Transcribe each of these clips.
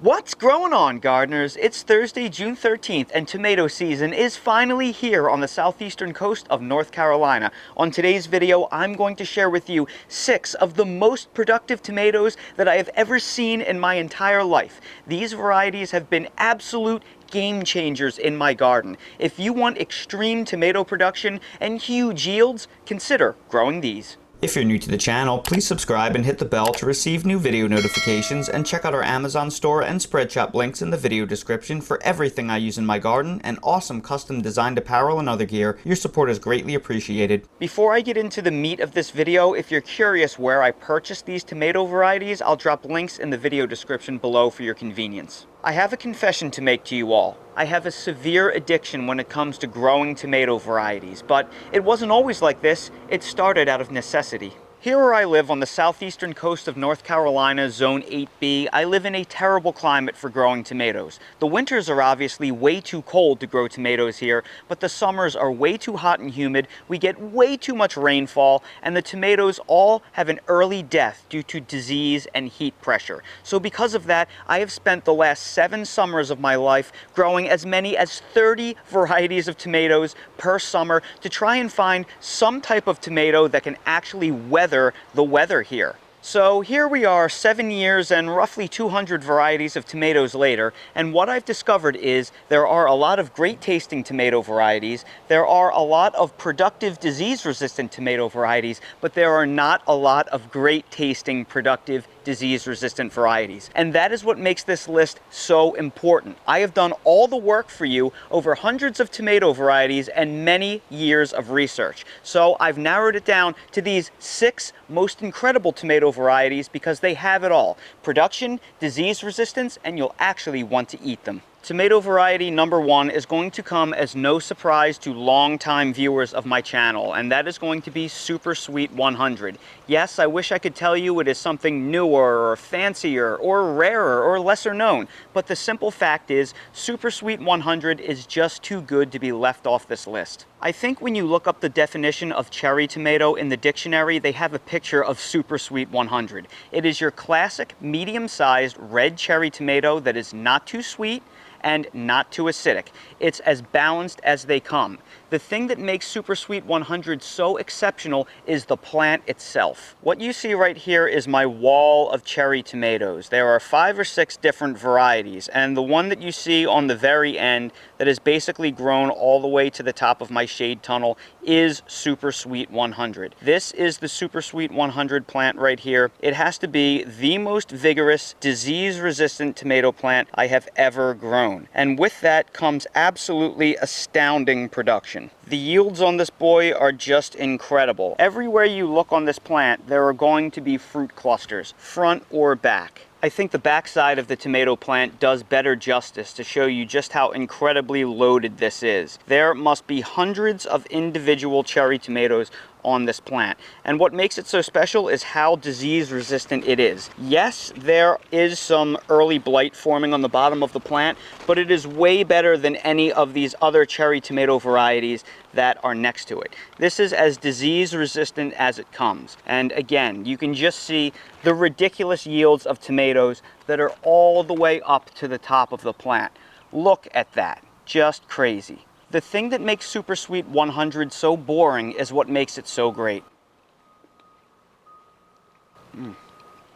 What's growing on, gardeners? It's Thursday, June 13th, and tomato season is finally here on the southeastern coast of North Carolina. On today's video, I'm going to share with you 6 of the most productive tomatoes that I have ever seen in my entire life. These varieties have been absolute game changers in my garden. If you want extreme tomato production and huge yields, consider growing these. If you're new to the channel, please subscribe and hit the bell to receive new video notifications, and check out our Amazon store and spread shop links in the video description for everything I use in my garden and awesome custom designed apparel and other gear. Your support is greatly appreciated. Before I get into the meat of this video, if you're curious where I purchased these tomato varieties, I'll drop links in the video description below for your convenience. I have a confession to make to you all. I have a severe addiction when it comes to growing tomato varieties, but it wasn't always like this. It started out of necessity. Here where I live on the southeastern coast of North Carolina, Zone 8B, I live in a terrible climate for growing tomatoes. The winters are obviously way too cold to grow tomatoes here, but the summers are way too hot and humid, we get way too much rainfall, and the tomatoes all have an early death due to disease and heat pressure. So because of that, I have spent the last 7 summers of my life growing as many as 30 varieties of tomatoes per summer to try and find some type of tomato that can actually weather the weather here. So here we are 7 years and roughly 200 varieties of tomatoes later, and what I've discovered is there are a lot of great tasting tomato varieties, there are a lot of productive disease resistant tomato varieties, but there are not a lot of great tasting productive disease resistant varieties. And that is what makes this list so important. I have done all the work for you over hundreds of tomato varieties and many years of research. So I've narrowed it down to these 6 most incredible tomato varieties because they have it all: production, disease resistance, and you'll actually want to eat them. Tomato variety number 1 is going to come as no surprise to long-time viewers of my channel, and that is going to be Super Sweet 100. Yes, I wish I could tell you it is something newer or fancier or rarer or lesser known, but the simple fact is Super Sweet 100 is just too good to be left off this list. I think when you look up the definition of cherry tomato in the dictionary, they have a picture of Super Sweet 100. It is your classic medium-sized red cherry tomato that is not too sweet and not too acidic. It's as balanced as they come. The thing that makes Super Sweet 100 so exceptional is the plant itself. What you see right here is my wall of cherry tomatoes. There are 5 or 6 different varieties, and the one that you see on the very end that is basically grown all the way to the top of my shade tunnel is Super Sweet 100. This is the Super Sweet 100 plant right here. It has to be the most vigorous, disease-resistant tomato plant I have ever grown. And with that comes absolutely astounding production. The yields on this boy are just incredible. Everywhere you look on this plant, there are going to be fruit clusters, front or back. I think the backside of the tomato plant does better justice to show you just how incredibly loaded this is. There must be hundreds of individual cherry tomatoes on this plant. And what makes it so special is how disease resistant it is. Yes, there is some early blight forming on the bottom of the plant, but it is way better than any of these other cherry tomato varieties that are next to it. This is as disease resistant as it comes. And again, you can just see the ridiculous yields of tomatoes that are all the way up to the top of the plant. Look at that, just crazy. The thing that makes Super Sweet 100 so boring is what makes it so great.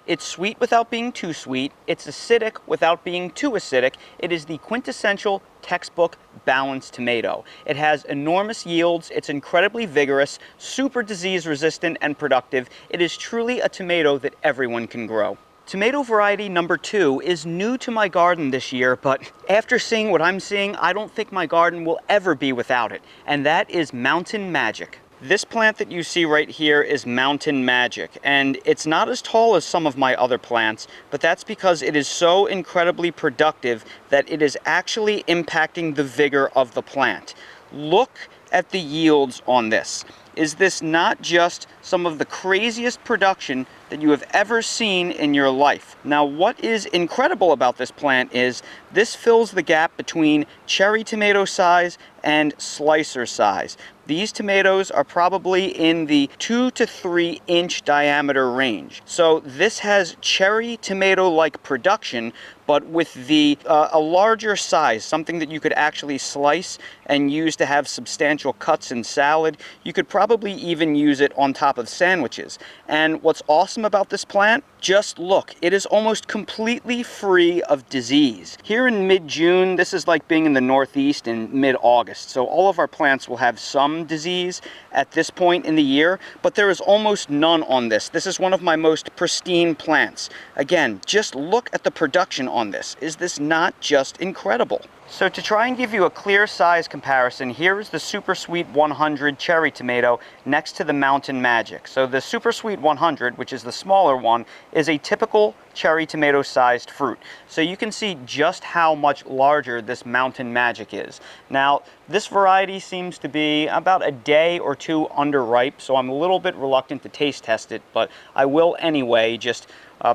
It's sweet without being too sweet. It's acidic without being too acidic. It is the quintessential textbook balanced tomato. It has enormous yields. It's incredibly vigorous, super disease resistant, and productive. It is truly a tomato that everyone can grow. Tomato variety number 2 is new to my garden this year, but after seeing what I'm seeing, I don't think my garden will ever be without it, and that is Mountain Magic. This plant that you see right here is Mountain Magic, and it's not as tall as some of my other plants, but that's because it is so incredibly productive that it is actually impacting the vigor of the plant. Look at the yields on this. Is this not just some of the craziest production that you have ever seen in your life? Now, what is incredible about this plant is this fills the gap between cherry tomato size and slicer size. These tomatoes are probably in the 2 to 3 inch diameter range. So this has cherry tomato-like production, but with a larger size, something that you could actually slice and use to have substantial cuts in salad. You could probably even use it on top of sandwiches. And what's awesome about this plant, just look, it is almost completely free of disease. Here in mid-June, this is like being in the Northeast in mid-August. So all of our plants will have some disease at this point in the year, but there is almost none on this. This is one of my most pristine plants. Again, just look at the production on this. Is this not just incredible? So to try and give you a clear size comparison, here is the Super Sweet 100 cherry tomato next to the Mountain Magic. So the Super Sweet 100, which is the smaller one, is a typical cherry tomato sized fruit. So you can see just how much larger this Mountain Magic is. Now, this variety seems to be about a day or two underripe, so I'm a little bit reluctant to taste test it, but I will anyway. Just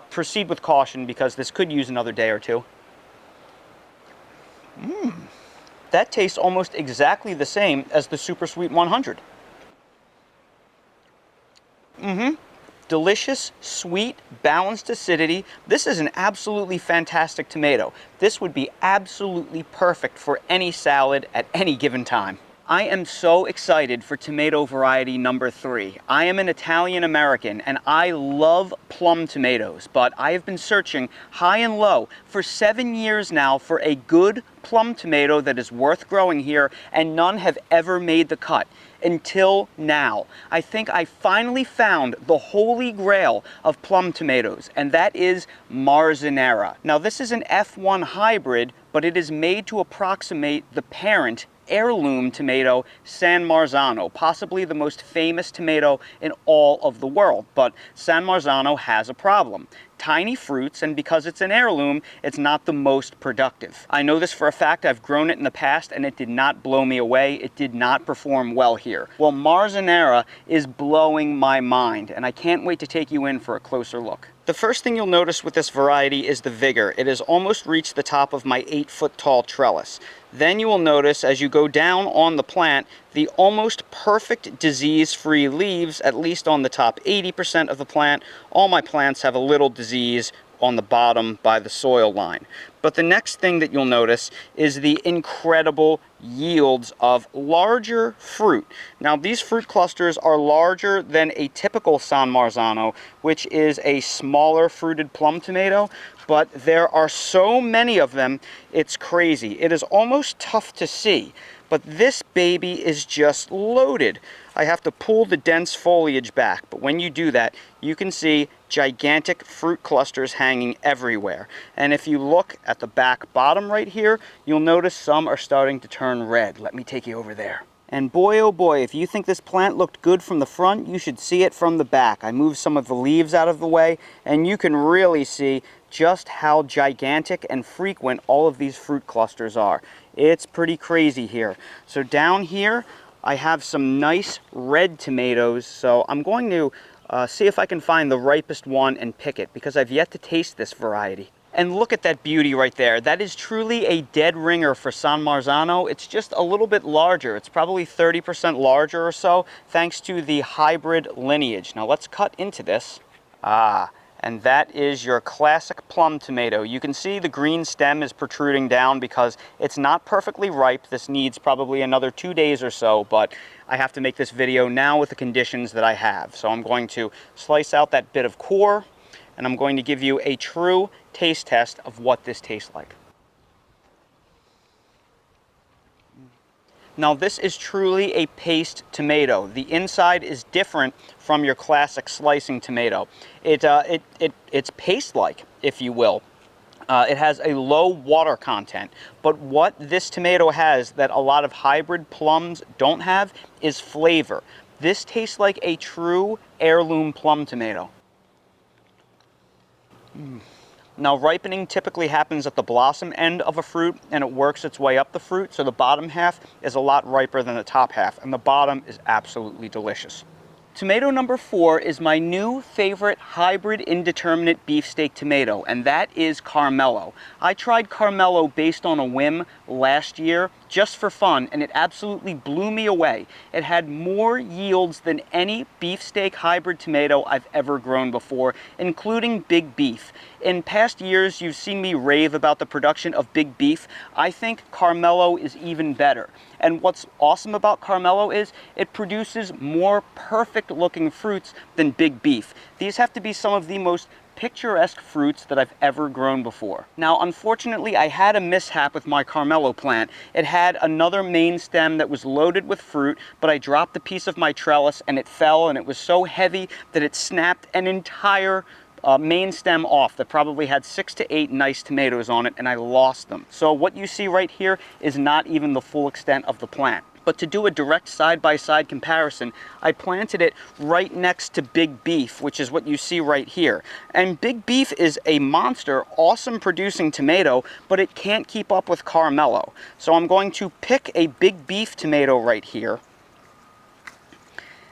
proceed with caution because this could use another day or two. That tastes almost exactly the same as the Super Sweet 100. Delicious, sweet, balanced acidity. This is an absolutely fantastic tomato. This would be absolutely perfect for any salad at any given time. I am so excited for tomato variety number 3. I am an Italian American and I love plum tomatoes, but I have been searching high and low for 7 years now for a good plum tomato that is worth growing here, and none have ever made the cut. Until now. I think I finally found the holy grail of plum tomatoes, and that is Marzanera. Now this is an F1 hybrid, but it is made to approximate the parent heirloom tomato, San Marzano, possibly the most famous tomato in all of the world. But San Marzano has a problem. Tiny fruits, and because it's an heirloom, it's not the most productive. I know this for a fact. I've grown it in the past and it did not blow me away. It did not perform well here. Well, Marzanera is blowing my mind, and I can't wait to take you in for a closer look. The first thing you'll notice with this variety is the vigor. It has almost reached the top of my 8-foot tall trellis. Then you will notice as you go down on the plant, the almost perfect disease-free leaves, at least on the top 80% of the plant. All my plants have a little disease on the bottom by the soil line. But the next thing that you'll notice is the incredible yields of larger fruit. Now these fruit clusters are larger than a typical San Marzano, which is a smaller fruited plum tomato, but there are so many of them, it's crazy. It is almost tough to see, but this baby is just loaded. I have to pull the dense foliage back, but when you do that, you can see gigantic fruit clusters hanging everywhere. And if you look at the back bottom right here, you'll notice some are starting to turn red. Let me take you over there. And boy, oh boy, if you think this plant looked good from the front, you should see it from the back. I moved some of the leaves out of the way, and you can really see just how gigantic and frequent all of these fruit clusters are. It's pretty crazy here. So down here, I have some nice red tomatoes, so I'm going to see if I can find the ripest one and pick it, because I've yet to taste this variety. And look at that beauty right there. That is truly a dead ringer for San Marzano. It's just a little bit larger. It's probably 30% larger or so, thanks to the hybrid lineage. Now let's cut into this. And that is your classic plum tomato. You can see the green stem is protruding down because it's not perfectly ripe. This needs probably another 2 days or so, but I have to make this video now with the conditions that I have. So I'm going to slice out that bit of core, and I'm going to give you a true taste test of what this tastes like. Now this is truly a paste tomato. The inside is different from your classic slicing tomato. It's paste-like, if you will. It has a low water content, but what this tomato has that a lot of hybrid plums don't have is flavor. This tastes like a true heirloom plum tomato. Now, ripening typically happens at the blossom end of a fruit, and it works its way up the fruit, so the bottom half is a lot riper than the top half, and the bottom is absolutely delicious. Tomato number 4 is my new favorite hybrid indeterminate beefsteak tomato, and that is Carmelo. I tried Carmelo based on a whim last year, just for fun, and it absolutely blew me away. It had more yields than any beefsteak hybrid tomato I've ever grown before, including Big Beef. In past years, you've seen me rave about the production of Big Beef. I think Carmelo is even better. And what's awesome about Carmelo is it produces more perfect looking fruits than Big Beef. These have to be some of the most picturesque fruits that I've ever grown before. Now, unfortunately, I had a mishap with my Carmelo plant. It had another main stem that was loaded with fruit, but I dropped a piece of my trellis and it fell, and it was so heavy that it snapped an entire main stem off that probably had 6 to 8 nice tomatoes on it, and I lost them. So what you see right here is not even the full extent of the plant. But to do a direct side-by-side comparison, I planted it right next to Big Beef, which is what you see right here. And Big Beef is a monster, awesome producing tomato, but it can't keep up with Carmelo. So I'm going to pick a Big Beef tomato right here,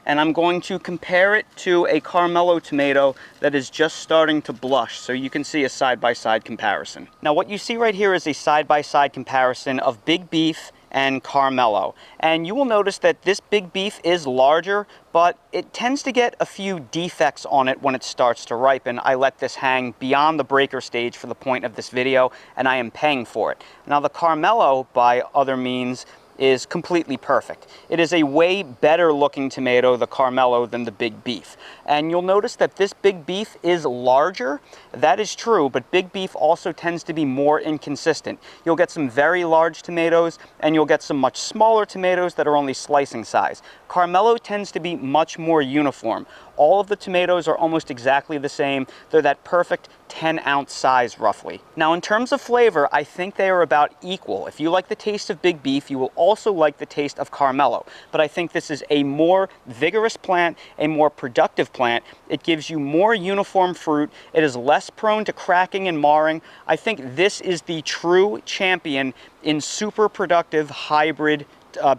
and I'm going to compare it to a Carmelo tomato that is just starting to blush, so you can see a side-by-side comparison. Now, what you see right here is a side-by-side comparison of Big Beef and Carmelo. And you will notice that this Big Beef is larger, but it tends to get a few defects on it when it starts to ripen. I let this hang beyond the breaker stage for the point of this video, and I am paying for it. Now, the Carmelo, by other means, is completely perfect. It is a way better looking tomato, the Carmelo, than the Big Beef. And you'll notice that this Big Beef is larger. That is true, but Big Beef also tends to be more inconsistent. You'll get some very large tomatoes, and you'll get some much smaller tomatoes that are only slicing size. Carmelo tends to be much more uniform. All of the tomatoes are almost exactly the same. They're that perfect 10-ounce size, roughly. Now, in terms of flavor, I think they are about equal. If you like the taste of Big Beef, you will also like the taste of Carmelo. But I think this is a more vigorous plant, a more productive plant. It gives you more uniform fruit. It is less prone to cracking and marring. I think this is the true champion in super productive hybrid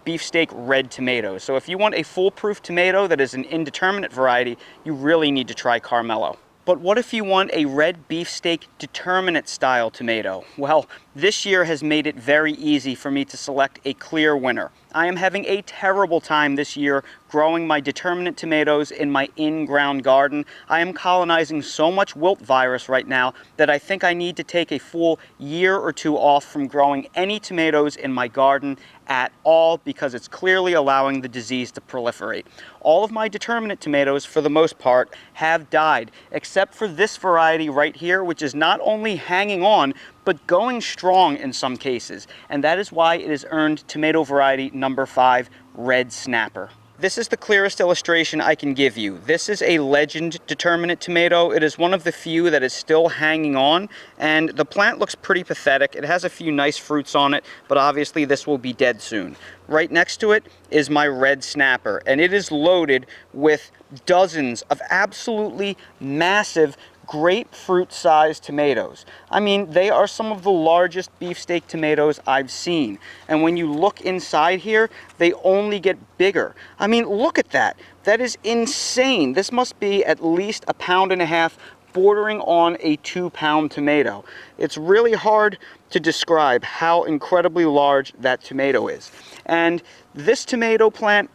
beefsteak red tomatoes. So if you want a foolproof tomato that is an indeterminate variety, you really need to try Carmelo. But what if you want a red beefsteak determinate style tomato? Well, this year has made it very easy for me to select a clear winner. I am having a terrible time this year growing my determinate tomatoes in my in-ground garden. I am colonizing so much wilt virus right now that I think I need to take a full year or two off from growing any tomatoes in my garden at all, because it's clearly allowing the disease to proliferate. All of my determinate tomatoes, for the most part, have died, except for this variety right here, which is not only hanging on, but going strong in some cases. And that is why it has earned tomato variety number 5, Red Snapper. This is the clearest illustration I can give you. This is a legend determinate tomato. It is one of the few that is still hanging on, and the plant looks pretty pathetic. It has a few nice fruits on it, but obviously this will be dead soon. Right next to it is my Red Snapper, and it is loaded with dozens of absolutely massive grapefruit-sized tomatoes. I mean, they are some of the largest beefsteak tomatoes I've seen. And when you look inside here, they only get bigger. I mean, look at that. That is insane. This must be at least 1.5 pounds, bordering on a 2-pound tomato. It's really hard to describe how incredibly large that tomato is. And this tomato plant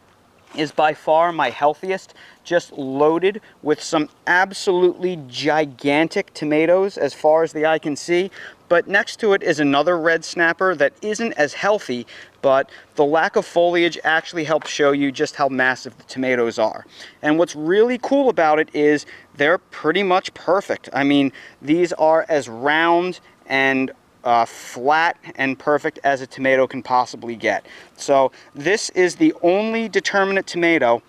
is by far my healthiest, just loaded with some absolutely gigantic tomatoes as far as the eye can see. But next to it is another Red Snapper that isn't as healthy, but the lack of foliage actually helps show you just how massive the tomatoes are. And what's really cool about it is they're pretty much perfect. I mean, these are as round and flat and perfect as a tomato can possibly get. So this is the only determinate tomato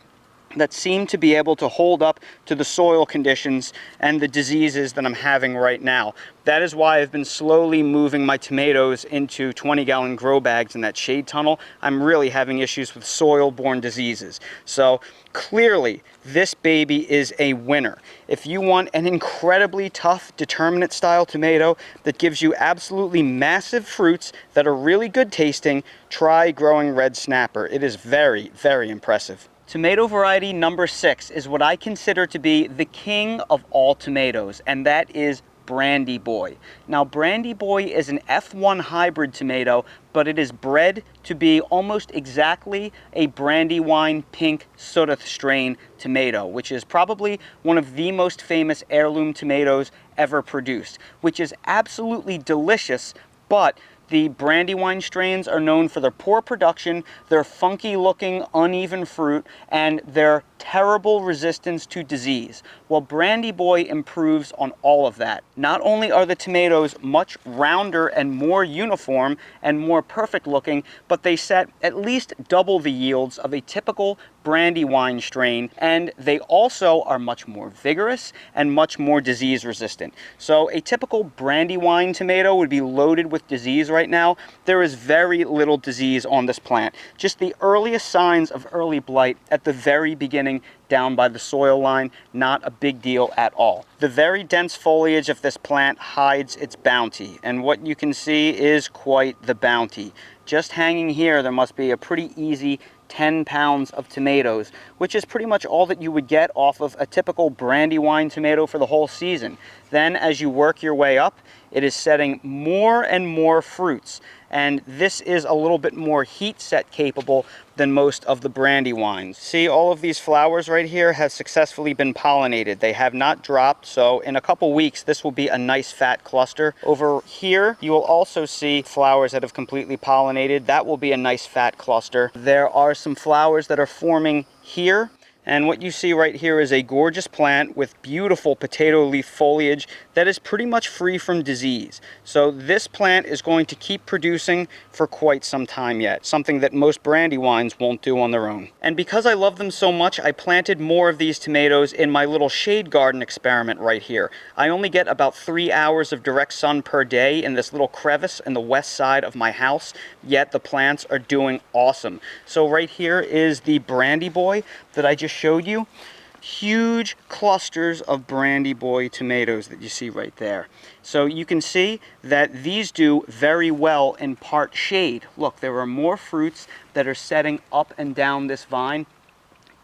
that seem to be able to hold up to the soil conditions and the diseases that I'm having right now. That is why I've been slowly moving my tomatoes into 20-gallon grow bags in that shade tunnel. I'm really having issues with soil-borne diseases. So clearly, this baby is a winner. If you want an incredibly tough Determinate style tomato that gives you absolutely massive fruits that are really good tasting, try growing Red Snapper. It is very, very impressive. Tomato variety number 6 is what I consider to be the king of all tomatoes, and that is Brandy Boy. Now, Brandy Boy is an F1 hybrid tomato, but it is bred to be almost exactly a Brandywine pink Sudeth strain tomato, which is probably one of the most famous heirloom tomatoes ever produced, which is absolutely delicious, but the Brandywine strains are known for their poor production, their funky looking, uneven fruit, and their terrible resistance to disease. Well, Brandy Boy improves on all of that. Not only are the tomatoes much rounder and more uniform and more perfect looking, but they set at least double the yields of a typical Brandywine strain, and they also are much more vigorous and much more disease resistant. So a typical Brandywine tomato would be loaded with disease right now. There is very little disease on this plant. Just the earliest signs of early blight at the very beginning down by the soil line, not a big deal at all. The very dense foliage of this plant hides its bounty, and what you can see is quite the bounty. Just hanging here, there must be a pretty easy 10 pounds of tomatoes, which is pretty much all that you would get off of a typical Brandywine tomato for the whole season. Then as you work your way up, it is setting more and more fruits, and this is a little bit more heat set capable than most of the Brandywines. See, all of these flowers right here have successfully been pollinated. They have not dropped, so in a couple weeks this will be a nice fat cluster. Over here you will also see flowers that have completely pollinated. That will be a nice fat cluster. There are some flowers that are forming here, and what you see right here is a gorgeous plant with beautiful potato leaf foliage that is pretty much free from disease. So this plant is going to keep producing for quite some time yet, something that most Brandywines won't do on their own. And because I love them so much, I planted more of these tomatoes in my little shade garden experiment right here. I only get about 3 hours of direct sun per day in this little crevice in the west side of my house, yet the plants are doing awesome. So right here is the Brandy Boy that I just showed you. Huge clusters of Brandy Boy tomatoes that you see right there. So you can see that these do very well in part shade. Look, there are more fruits that are setting up and down this vine,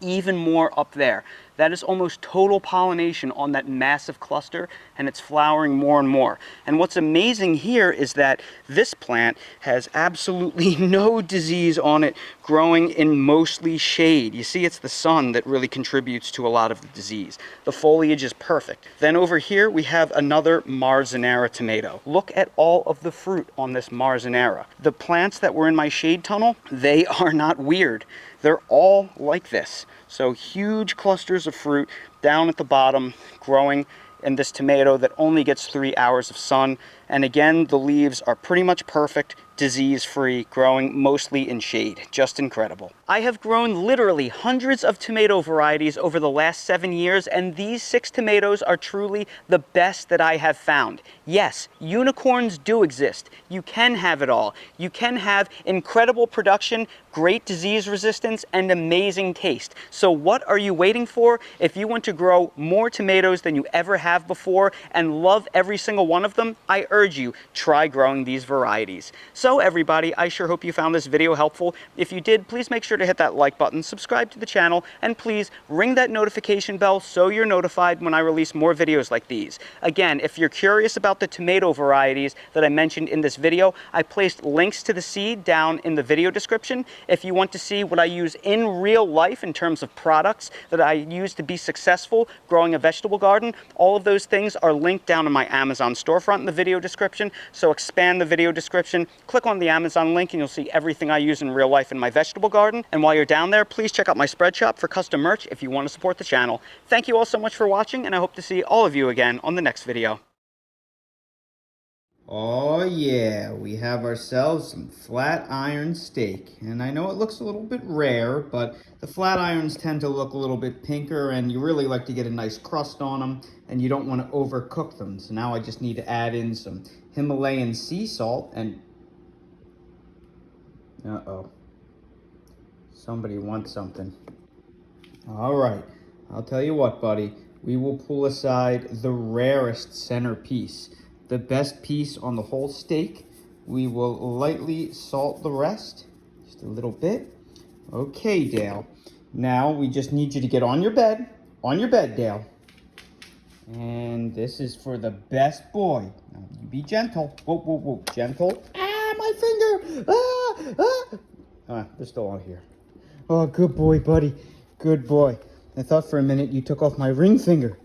even more up there. That is almost total pollination on that massive cluster, and it's flowering more and more. And what's amazing here is that this plant has absolutely no disease on it, growing in mostly shade. You see, it's the sun that really contributes to a lot of the disease. The foliage is perfect. Then over here we have another Marzanera tomato. Look at all of the fruit on this Marzanera. The plants that were in my shade tunnel, they are not weird. They're all like this. So huge clusters of fruit down at the bottom, growing in this tomato that only gets 3 hours of sun. And again, the leaves are pretty much perfect, disease-free, growing mostly in shade. Just incredible. I have grown literally hundreds of tomato varieties over the last 7 years, and these 6 tomatoes are truly the best that I have found. Yes, unicorns do exist. You can have it all. You can have incredible production, great disease resistance, and amazing taste. So what are you waiting for? If you want to grow more tomatoes than you ever have before and love every single one of them, I urge you, try growing these varieties. So everybody, I sure hope you found this video helpful. If you did, please make sure to hit that like button, subscribe to the channel, and please ring that notification bell so you're notified when I release more videos like these. Again, if you're curious about the tomato varieties that I mentioned in this video, I placed links to the seed down in the video description. If you want to see what I use in real life in terms of products that I use to be successful growing a vegetable garden, all of those things are linked down in my Amazon storefront in the video description. So expand the video description, click on the Amazon link, and you'll see everything I use in real life in my vegetable garden. And while you're down there, please check out my spread shop for custom merch if you want to support the channel. Thank you all so much for watching, and I hope to see all of you again on the next video. Oh yeah, we have ourselves some flat iron steak. And I know it looks a little bit rare, but the flat irons tend to look a little bit pinker and you really like to get a nice crust on them and you don't want to overcook them. So now I just need to add in some Himalayan sea salt and... Uh-oh. Somebody wants something. All right, I'll tell you what, buddy. We will pull aside the rarest centerpiece. The best piece on the whole steak. We will lightly salt the rest, just a little bit. Okay, Dale. Now we just need you to get on your bed, Dale. And this is for the best boy. Now, you be gentle. Whoa, whoa, whoa, gentle. Ah, my finger! They're still on here. Oh, good boy, buddy. Good boy. I thought for a minute you took off my ring finger.